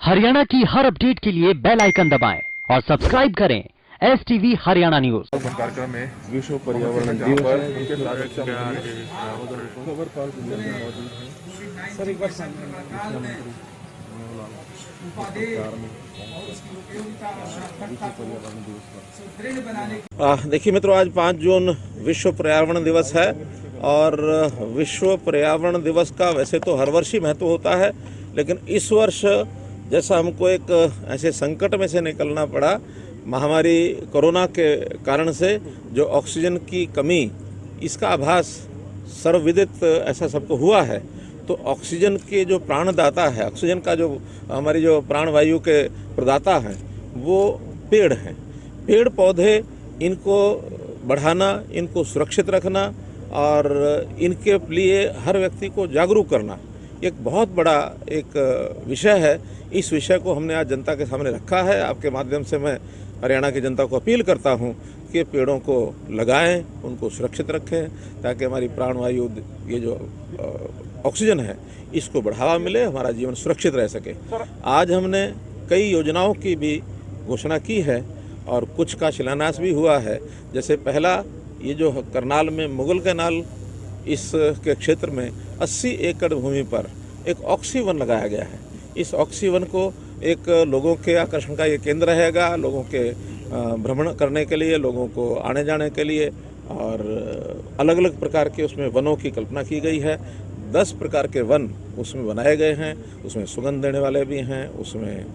हरियाणा की हर अपडेट के लिए बेल आइकन दबाएं और सब्सक्राइब करें STV हरियाणा न्यूज। कार्यक्रम में विश्व पर्यावरण दिवस पर उनके देखिए मित्रों, आज 5 जून विश्व पर्यावरण दिवस है और विश्व पर्यावरण दिवस का वैसे तो हर वर्ष ही महत्व होता है, लेकिन इस वर्ष जैसा हमको एक ऐसे संकट में से निकलना पड़ा, महामारी कोरोना के कारण से जो ऑक्सीजन की कमी, इसका आभास सर्वविदित ऐसा सबको हुआ है। तो ऑक्सीजन के जो प्राणदाता है, ऑक्सीजन का जो हमारी जो प्राणवायु के प्रदाता हैं, वो पेड़ हैं। पेड़ पौधे, इनको बढ़ाना, इनको सुरक्षित रखना और इनके लिए हर व्यक्ति को जागरूक करना एक बहुत बड़ा एक विषय है। इस विषय को हमने आज जनता के सामने रखा है। आपके माध्यम से मैं हरियाणा की जनता को अपील करता हूं कि पेड़ों को लगाएं, उनको सुरक्षित रखें, ताकि हमारी प्राणवायु, ये जो ऑक्सीजन है, इसको बढ़ावा मिले, हमारा जीवन सुरक्षित रह सके। आज हमने कई योजनाओं की भी घोषणा की है और कुछ का शिलान्यास भी हुआ है। जैसे पहला, ये जो करनाल में मुगल कैनाल, इस के क्षेत्र में 80 एकड़ भूमि पर एक ऑक्सी वन लगाया गया है। इस ऑक्सी वन को एक लोगों के आकर्षण का ये केंद्र रहेगा, लोगों के भ्रमण करने के लिए, लोगों को आने जाने के लिए, और अलग अलग प्रकार के उसमें वनों की कल्पना की गई है। 10 प्रकार के वन उसमें बनाए गए हैं। उसमें सुगंध देने वाले भी हैं, उसमें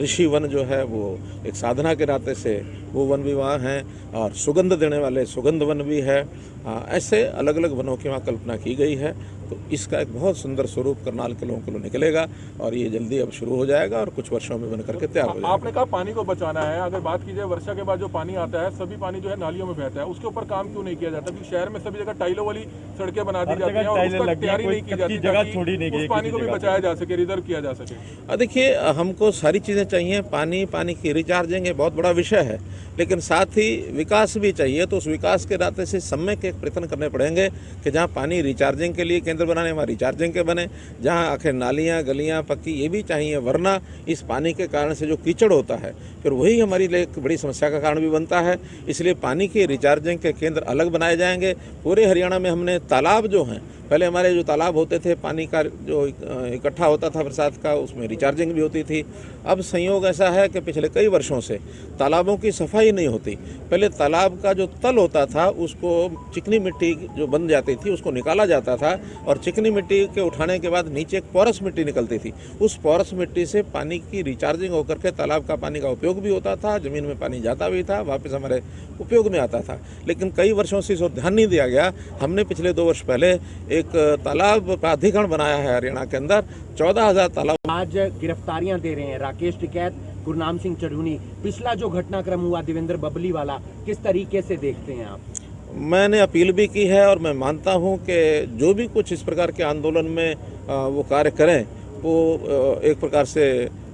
ऋषि वन जो है वो एक साधना के नाते से वो वन भी वहाँ हैं, और सुगंध देने वाले सुगंध वन भी है। ऐसे अलग अलग वनों की वहाँ कल्पना की गई है। तो इसका एक बहुत सुंदर स्वरूप करनाल के लोगों को निकलेगा और ये जल्दी अब शुरू हो जाएगा और कुछ वर्षों में बन करके तैयार हो जाएगा। आपने कहा पानी को बचाना है। अगर बात की जाए वर्षा के बाद जो पानी आता है, सभी पानी जो है नालियों में बहता है, उसके ऊपर काम क्यों नहीं किया जाता? क्योंकि शहर में सभी जगह टाइलों वाली सड़कें बना दी जाती हैं और उसका तैयारी नहीं की जाती ताकि उस पानी को भी बचाया जा सके, रिजर्व किया जा सके। देखिए, हमको सारी चीज़ें चाहिए। पानी की रिचार्जिंग बहुत बड़ा विषय है, लेकिन साथ ही विकास भी चाहिए। तो उस विकास के नाते से समय के प्रयत्न करने पड़ेंगे कि जहाँ पानी रिचार्जिंग के लिए केंद्र बनाने, वहाँ रिचार्जिंग के बने। जहाँ आखिर नालियाँ, गलियाँ पक्की, ये भी चाहिए, वरना इस पानी के कारण से जो कीचड़ होता है, फिर वही हमारी लिए एक बड़ी समस्या का कारण भी बनता है। इसलिए पानी की रिचार्जिंग के केंद्र अलग बनाए जाएंगे। पूरे हरियाणा में हमने तालाब जो हैं, पहले हमारे जो तालाब होते थे, पानी का जो इकट्ठा होता था बरसात का, उसमें रिचार्जिंग भी होती थी। अब संयोग ऐसा है कि पिछले कई वर्षों से तालाबों की सफाई नहीं होती। पहले तालाब का जो तल होता था, उसको चिकनी मिट्टी जो बन जाती थी, उसको निकाला जाता था और चिकनी मिट्टी के उठाने के बाद नीचे एक पोरस मिट्टी निकलती थी। उस पोरस मिट्टी से पानी की रिचार्जिंग होकर के तालाब का पानी का उपयोग भी होता था, ज़मीन में पानी जाता भी था, वापस हमारे उपयोग में आता था। लेकिन कई वर्षों से इसको ध्यान नहीं दिया गया। हमने पिछले 2 वर्ष पहले एक तालाब प्राधिकरण बनाया है हरियाणा के अंदर। 14,000 तालाब आज गिरफ्तारियां दे रहे हैं। राकेश टिकैत, गुरनाम सिंह चढ़ूनी, पिछला जो घटनाक्रम हुआ देवेंद्र बबली वाला, किस तरीके से देखते हैं आप? मैंने अपील भी की है और मैं मानता हूं कि जो भी कुछ इस प्रकार के आंदोलन में वो कार्य करें, वो एक प्रकार से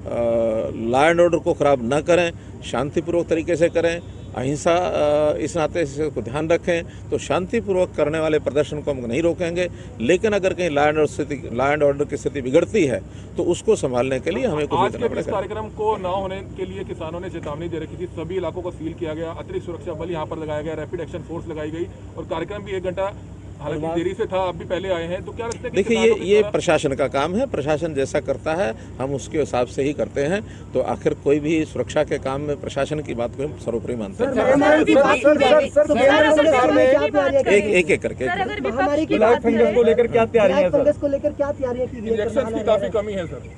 लॉ एंड ऑर्डर को ख़राब न करें, शांतिपूर्वक तरीके से करें, अहिंसा इस नाते से को ध्यान रखें। तो शांतिपूर्वक करने वाले प्रदर्शन को हम नहीं रोकेंगे, लेकिन अगर कहीं लॉ एंड ऑर्डर की स्थिति बिगड़ती है तो उसको संभालने के लिए हमें कुछ आज के इस कार्यक्रम को न होने के लिए किसानों ने चेतावनी दे रखी थी। सभी इलाकों को सील किया गया, अतिरिक्त सुरक्षा बल यहाँ पर लगाया गया, रैपिड एक्शन फोर्स लगाई गई और कार्यक्रम भी 1 घंटा हालांकि देरी से था, आप भी पहले आए हैं, तो क्या लगता है? देखिए, ये प्रशासन का काम है। प्रशासन जैसा करता है हम उसके हिसाब से ही करते हैं। तो आखिर कोई भी सुरक्षा के काम में प्रशासन की बात को हम सर्वोपरि मानते हैं। एक करके ब्लैक फंगस को लेकर क्या तैयारियां की गई? इंजेक्शन की काफी कमी है सर।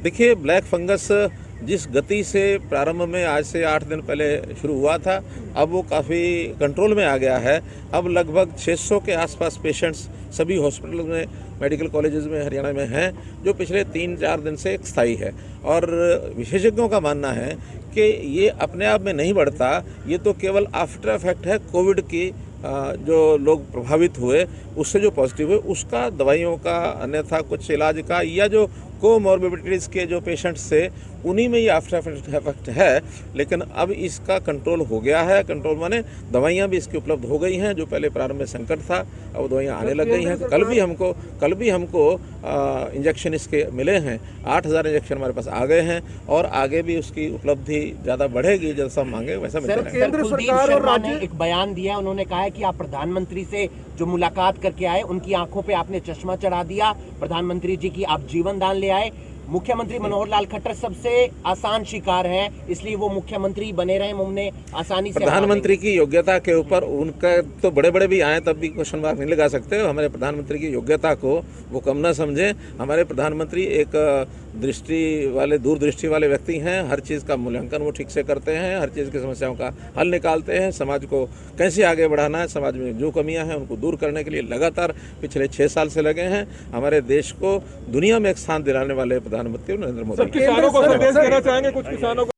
देखिए, ब्लैक फंगस जिस गति से प्रारंभ में आज से 8 दिन पहले शुरू हुआ था, अब वो काफ़ी कंट्रोल में आ गया है। अब लगभग 600 के आसपास पेशेंट्स सभी हॉस्पिटल में, मेडिकल कॉलेजेस में हरियाणा में हैं, जो पिछले 3-4 दिन से स्थायी है। और विशेषज्ञों का मानना है कि ये अपने आप में नहीं बढ़ता, ये तो केवल आफ्टर इफेक्ट है कोविड की। जो लोग प्रभावित हुए, उससे जो पॉजिटिव हुए, उसका दवाइयों का, अन्यथा कुछ इलाज का, या जो कोमॉर्बिडिटीज़ के जो पेशेंट्स थे उन्हीं में ये आफ्टर इफेक्ट है। लेकिन अब इसका कंट्रोल हो गया है। कंट्रोल माने दवाइयाँ भी इसकी उपलब्ध हो गई हैं, जो पहले प्रारंभ में संकट था अब दवाइयाँ आने लग गई हैं। कल भी हमको इंजेक्शन इसके मिले हैं, 8,000 इंजेक्शन हमारे पास आ गए हैं और आगे भी उसकी उपलब्धि ज़्यादा बढ़ेगी, जैसा हम मांगे वैसा मिलता रहेगा। केंद्र सरकार और राज्य ने एक बयान दिया, उन्होंने कहा है कि आप प्रधानमंत्री से जो मुलाकात करके आए उनकी आंखों पे आपने चश्मा चढ़ा दिया, प्रधानमंत्री जी की आप जीवन दान ले आए। मुख्यमंत्री मनोहर लाल खट्टर सबसे आसान शिकार है, इसलिए वो मुख्यमंत्री बने रहे, हमने आसानी से प्रधानमंत्री की योग्यता के ऊपर उनका तो बड़े बड़े भी आए तब भी क्वेश्चन मार्क नहीं लगा सकते। हमारे प्रधानमंत्री की योग्यता को वो कम ना समझें। हमारे प्रधानमंत्री एक दूरदृष्टि वाले व्यक्ति हैं। हर चीज़ का मूल्यांकन वो ठीक से करते हैं, हर चीज़ की समस्याओं का हल निकालते हैं। समाज को कैसे आगे बढ़ाना है, समाज में जो कमियां हैं उनको दूर करने के लिए लगातार पिछले 6 साल से लगे हैं। हमारे देश को दुनिया में एक स्थान दिलाने वाले प्रधानमंत्री नरेंद्र मोदी। किसानों को संदेश देना चाहेंगे कुछ किसानों को?